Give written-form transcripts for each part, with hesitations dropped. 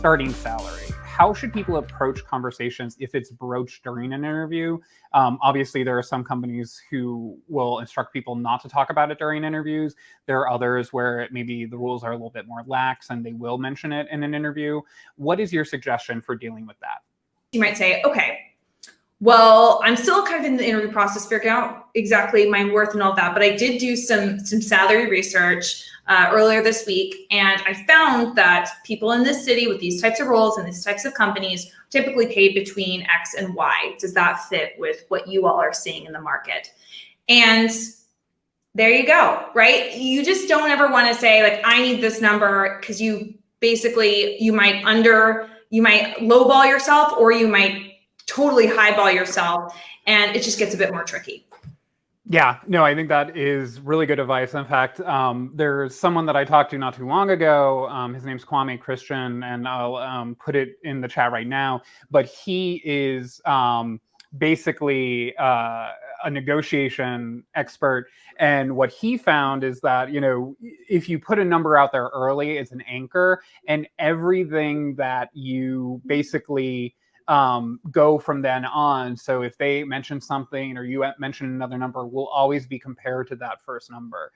starting salary. How should people approach conversations if it's broached during an interview? Obviously, there are some companies who will instruct people not to talk about it during interviews. There are others where maybe the rules are a little bit more lax and they will mention it in an interview. What is your suggestion for dealing with that? You might say, okay, well, I'm still kind of in the interview process, figuring out exactly my worth and all that, but I did do some salary research earlier this week, and I found that people in this city with these types of roles and these types of companies typically paid between X and Y. Does that fit with what you all are seeing in the market? And there you go, right? You just don't ever want to say, like, I need this number, because you might lowball yourself, or you might totally highball yourself, and it just gets a bit more tricky. Yeah, no, I think that is really good advice. In fact, there's someone that I talked to not too long ago. His name's Kwame Christian, and I'll put it in the chat right now. But he is basically a negotiation expert. And what he found is that, if you put a number out there early, it's an anchor, and everything that you basically go from then on. So if they mention something or you mention another number, will always be compared to that first number.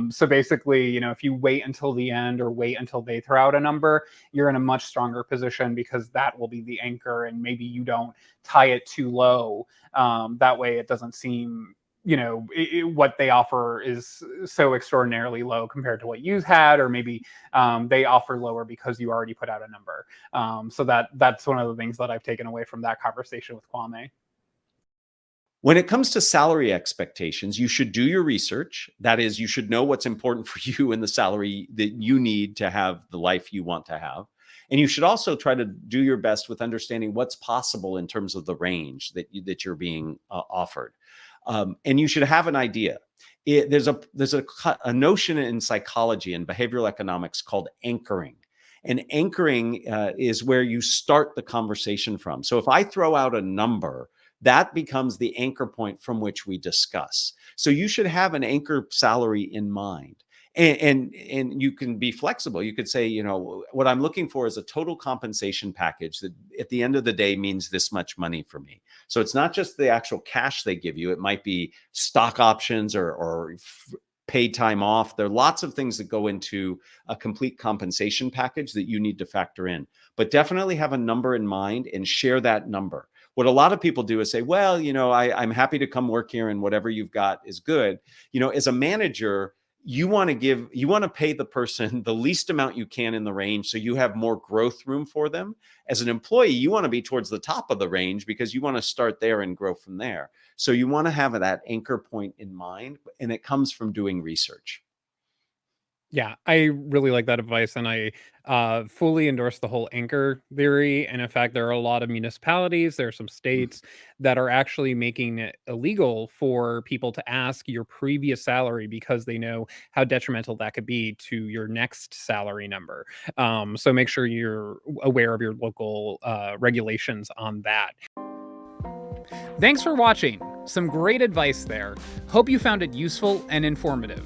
So basically, if you wait until the end or wait until they throw out a number, you're in a much stronger position, because that will be the anchor, and maybe you don't tie it too low. That way it doesn't seem, what they offer is so extraordinarily low compared to what you've had, or maybe they offer lower because you already put out a number. So that's one of the things that I've taken away from that conversation with Kwame. When it comes to salary expectations, you should do your research. That is, you should know what's important for you and the salary that you need to have the life you want to have. And you should also try to do your best with understanding what's possible in terms of the range that you're being offered. And you should have an idea. There's a notion in psychology and behavioral economics called anchoring. And anchoring is where you start the conversation from. So if I throw out a number, that becomes the anchor point from which we discuss. So you should have an anchor salary in mind. And you can be flexible. You could say, what I'm looking for is a total compensation package that at the end of the day means this much money for me. So it's not just the actual cash they give you. It might be stock options or paid time off. There are lots of things that go into a complete compensation package that you need to factor in. But definitely have a number in mind and share that number. What a lot of people do is say, well, I'm happy to come work here and whatever you've got is good. As a manager, you want to pay the person the least amount you can in the range, so you have more growth room for them. As an employee, you want to be towards the top of the range because you want to start there and grow from there. So you want to have that anchor point in mind, and it comes from doing research. Yeah, I really like that advice, and I fully endorse the whole anchor theory. And in fact, there are a lot of municipalities, there are some states that are actually making it illegal for people to ask your previous salary, because they know how detrimental that could be to your next salary number. So make sure you're aware of your local regulations on that. Thanks for watching. Some great advice there. Hope you found it useful and informative.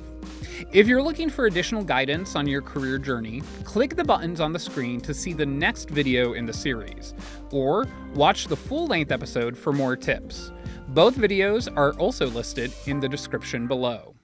If you're looking for additional guidance on your career journey, click the buttons on the screen to see the next video in the series, or watch the full-length episode for more tips. Both videos are also listed in the description below.